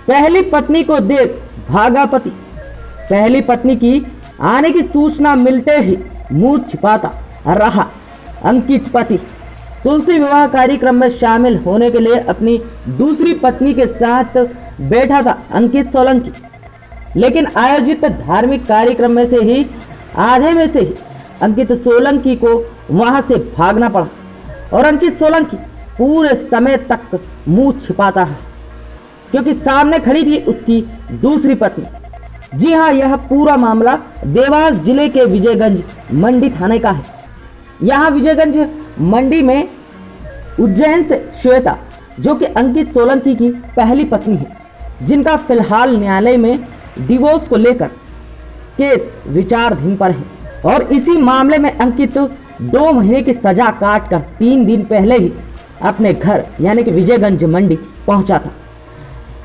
पहली पत्नी को देख भागा पति। पहली पत्नी की आने की सूचना मिलते ही मुंह छिपाता रहा अंकित पति। तुलसी विवाह कार्यक्रम में शामिल होने के लिए अपनी दूसरी पत्नी के साथ बैठा था अंकित सोलंकी, लेकिन आयोजित धार्मिक कार्यक्रम में से ही आधे में से ही अंकित सोलंकी को वहां से भागना पड़ा और अंकित सोलंकी पूरे समय तक मुंह छिपाता रहा, क्योंकि सामने खड़ी थी उसकी दूसरी पत्नी। जी हाँ, यह पूरा मामला देवास जिले के विजयगंज मंडी थाने का है। यहाँ विजयगंज मंडी में उज्जैन से श्वेता, जो कि अंकित सोलंकी की पहली पत्नी है, जिनका फिलहाल न्यायालय में डिवोर्स को लेकर केस विचाराधीन पर है, और इसी मामले में अंकित 2 महीने की सजा काटकर 3 दिन पहले ही अपने घर यानी कि विजयगंज मंडी पहुंचा था।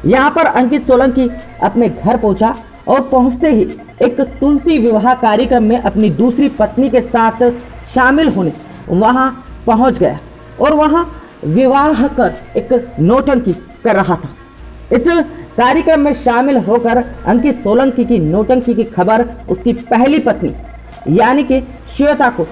यहां पर अंकित सोलंकी अपने घर पहुंचा और पहुंचते ही एक तुलसी विवाह कार्यक्रम में अपनी दूसरी पत्नी के साथ शामिल होने वहां पहुंच गया और वहां विवाह कर एक नौटंकी कर रहा था। इस कार्यक्रम में शामिल होकर अंकित सोलंकी की नौटंकी की खबर उसकी पहली पत्नी यानी कि श्वेता को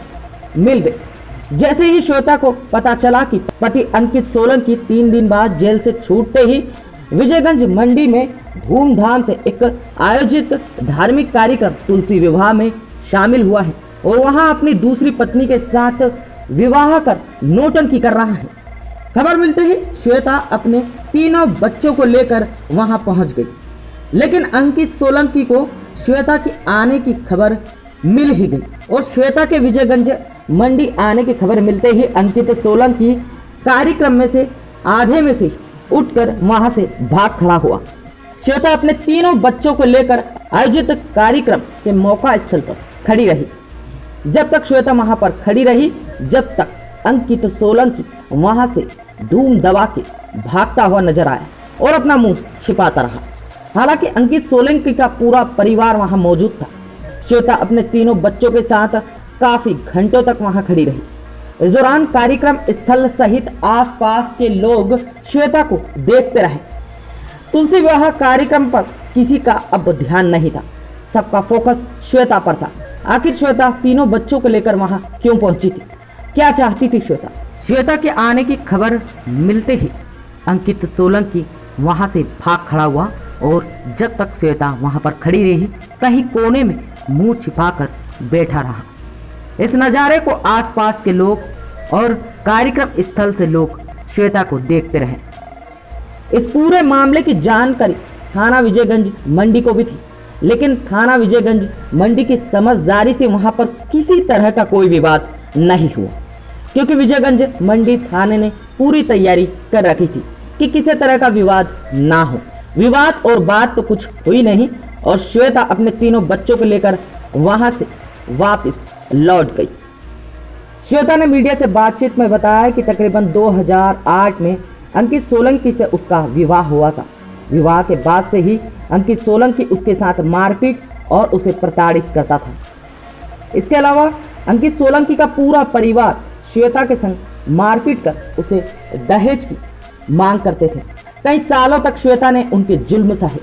मिल गई। जैसे ही श्वेता को पता चला कि पति अंकित सोलंकी 3 दिन बाद जेल से छूटते ही विजयगंज मंडी में धूमधाम से एक आयोजित धार्मिक कार्यक्रम तुलसी विवाह में शामिल हुआ है और वहां अपनी दूसरी पत्नी के साथ विवाह कर नौटंकी कर रहा है। खबर मिलते ही श्वेता अपने तीनों बच्चों को लेकर वहां पहुंच गई, लेकिन अंकित सोलंकी को श्वेता की आने की खबर मिल ही गई और श्वेता के विजयगंज मंडी आने की खबर मिलते ही अंकित सोलंकी कार्यक्रम में से आधे में से उठकर वहां से भाग खड़ा हुआ। श्वेता अपने तीनों बच्चों को लेकर आयोजित कार्यक्रम के मौका स्थल पर खड़ी रही। जब तक श्वेता वहां पर खड़ी रही, जब तक अंकित सोलंकी वहां से धूम दबा के भागता हुआ नजर आया और अपना मुंह छिपाता रहा। हालांकि अंकित सोलंकी का पूरा परिवार वहां मौजूद था। श्वेता अपने तीनों बच्चों के साथ काफी घंटों तक वहां खड़ी रही। इस दौरान कार्यक्रम स्थल सहित आसपास के लोग श्वेता को देखते रहे। तुलसी विवाह कार्यक्रम पर किसी का अब ध्यान नहीं था, सबका फोकस श्वेता पर था। आखिर श्वेता तीनों बच्चों को लेकर वहां क्यों पहुंची थी, क्या चाहती थी श्वेता? श्वेता के आने की खबर मिलते ही अंकित सोलंकी वहां से भाग खड़ा हुआ और जब तक श्वेता वहां पर खड़ी रही, कहीं कोने में मुंह छिपाकर बैठा रहा। इस नज़ारे को आसपास के लोग और कार्यक्रम स्थल से लोग श्वेता को देखते रहे। इस पूरे मामले की जानकारी थाना विजयगंज मंडी को भी थी, लेकिन थाना विजयगंज मंडी की समझदारी से वहां पर किसी तरह का कोई विवाद नहीं हुआ, क्योंकि विजयगंज मंडी थाने ने पूरी तैयारी कर रखी थी कि किसी तरह का विवाद ना हो। विवाद और बात तो कुछ हुई नहीं और श्वेता अपने तीनों बच्चों को लेकर वहां से वापस लौट गई। श्वेता ने मीडिया से बातचीत में बताया कि तकरीबन 2008 में अंकित सोलंकी से उसका विवाह हुआ था। विवाह के बाद से ही अंकित सोलंकी उसके साथ मारपीट और उसे प्रताड़ित करता था। इसके अलावा अंकित सोलंकी का पूरा परिवार श्वेता के संग मारपीट कर उसे दहेज की मांग करते थे। कई सालों तक श्वेता ने उनके जुल्म सहे,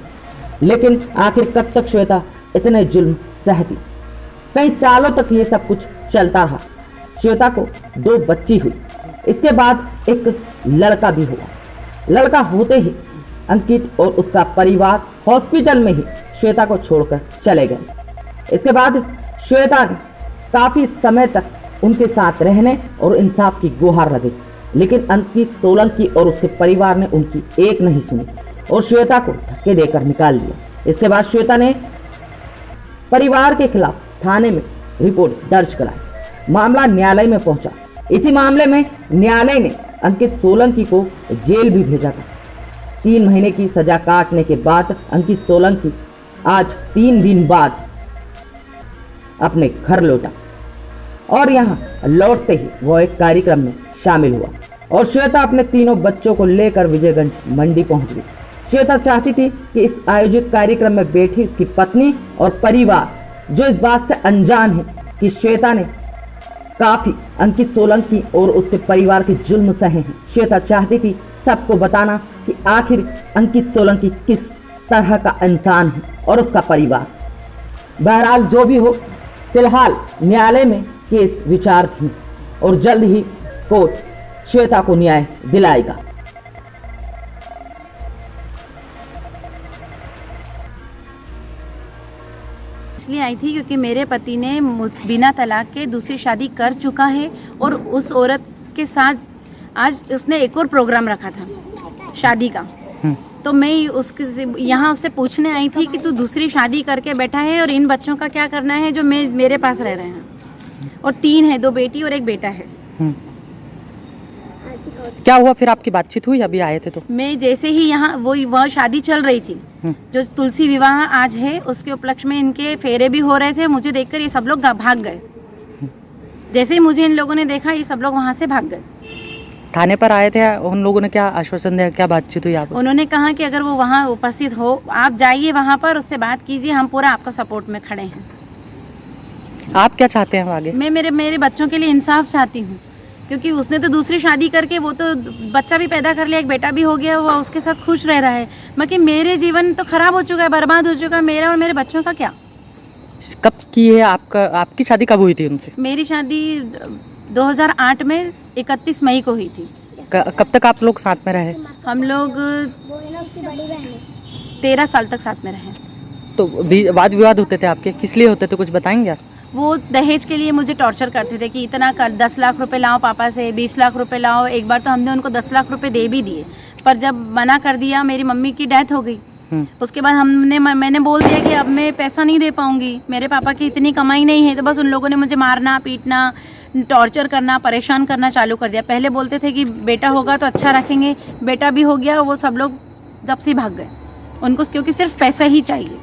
लेकिन आखिर कब तक श्वेता इतने जुल्म सहती? कई सालों तक ये सब कुछ चलता रहा। श्वेता को 2 बच्ची हुई, इसके बाद एक लड़का भी हुआ। लड़का होते ही अंकित और उसका परिवार हॉस्पिटल में ही श्वेता को छोड़कर चले गए। इसके बाद श्वेता ने काफी समय तक उनके साथ रहने और इंसाफ की गुहार लगाई, लेकिन अंकित सोलंकी और उसके परिवार ने उनकी एक नहीं सुनी और श्वेता को धक्के देकर निकाल दिया। इसके बाद श्वेता ने परिवार के खिलाफ थाने में रिपोर्ट दर्ज कराई। मामला न्यायालय में पहुंचा। इसी मामले में न्यायालय ने अंकित सोलंकी को जेल भी भेजा था। 3 महीने की सजा काटने के बाद अंकित सोलंकी आज 3 दिन बाद अपने घर लौटा और यहाँ लौटते ही वो एक कार्यक्रम में शामिल हुआ और श्वेता अपने तीनों बच्चों को लेकर विजयगंज मंडी पहुंच गई। श्वेता चाहती थी कि इस आयोजित कार्यक्रम में बैठी उसकी पत्नी और परिवार, जो इस बात से अनजान है कि श्वेता ने काफी अंकित सोलंकी और उसके परिवार के जुल्म सहे हैं। श्वेता चाहती थी सबको बताना कि आखिर अंकित सोलंकी किस तरह का इंसान है और उसका परिवार। बहरहाल जो भी हो, फिलहाल न्यायालय में केस विचाराधीन और जल्द ही कोर्ट श्वेता को न्याय दिलाएगा। इसलिए आई थी क्योंकि मेरे पति ने बिना तलाक के दूसरी शादी कर चुका है और उस औरत के साथ आज उसने एक और प्रोग्राम रखा था शादी का। तो मैं उसके यहाँ उससे पूछने आई थी कि तू दूसरी शादी करके बैठा है और इन बच्चों का क्या करना है जो मेरे पास रह रहे हैं, और 3 है, 2 बेटी और 1 बेटा है। क्या हुआ फिर? आपकी बातचीत हुई अभी आए थे तो? मैं जैसे ही यहाँ वह शादी चल रही थी, जो तुलसी विवाह आज है, उसके उपलक्ष्य में इनके फेरे भी हो रहे थे। मुझे देखकर ये सब लोग भाग गए। जैसे ही मुझे इन लोगों ने देखा, ये सब लोग वहाँ से भाग गए। थाने पर आए थे, उन लोगों ने क्या आश्वासन दिया, क्या बातचीत हुई आप? उन्होंने कहा कि अगर वो वहाँ उपस्थित हो, आप जाइए वहाँ पर, उससे बात कीजिए, हम पूरा आपका सपोर्ट में खड़े हैं। आप क्या चाहते हैं आगे? मैं मेरे बच्चों के लिए इंसाफ चाहती हूँ, क्योंकि उसने तो दूसरी शादी करके वो तो बच्चा भी पैदा कर लिया, एक बेटा भी हो गया, वो उसके साथ खुश रह रहा है। बाकी मेरे जीवन तो खराब हो चुका है, बर्बाद हो चुका है, मेरा और मेरे बच्चों का क्या। कब की है आपकी शादी कब हुई थी उनसे? मेरी शादी 2008 में 31 मई को हुई थी। कब तक आप लोग साथ में रहे? हम लोग 13 साल तक साथ में रहे। तो वाद विवाद होते थे आपके, किस लिए होते थे, कुछ बताएंगे आप? वो दहेज के लिए मुझे टॉर्चर करते थे कि इतना कर 10 लाख रुपए लाओ पापा से, 20 लाख रुपए लाओ। एक बार तो हमने उनको 10 लाख रुपए दे भी दिए, पर जब मना कर दिया, मेरी मम्मी की डेथ हो गई। उसके बाद मैंने बोल दिया कि अब मैं पैसा नहीं दे पाऊंगी, मेरे पापा की इतनी कमाई नहीं है। तो बस उन लोगों ने मुझे मारना, पीटना, टॉर्चर करना, परेशान करना चालू कर दिया। पहले बोलते थे कि बेटा होगा तो अच्छा रखेंगे, बेटा भी हो गया, वो सब लोग जब से भाग गए। उनको क्योंकि सिर्फ पैसा ही चाहिए।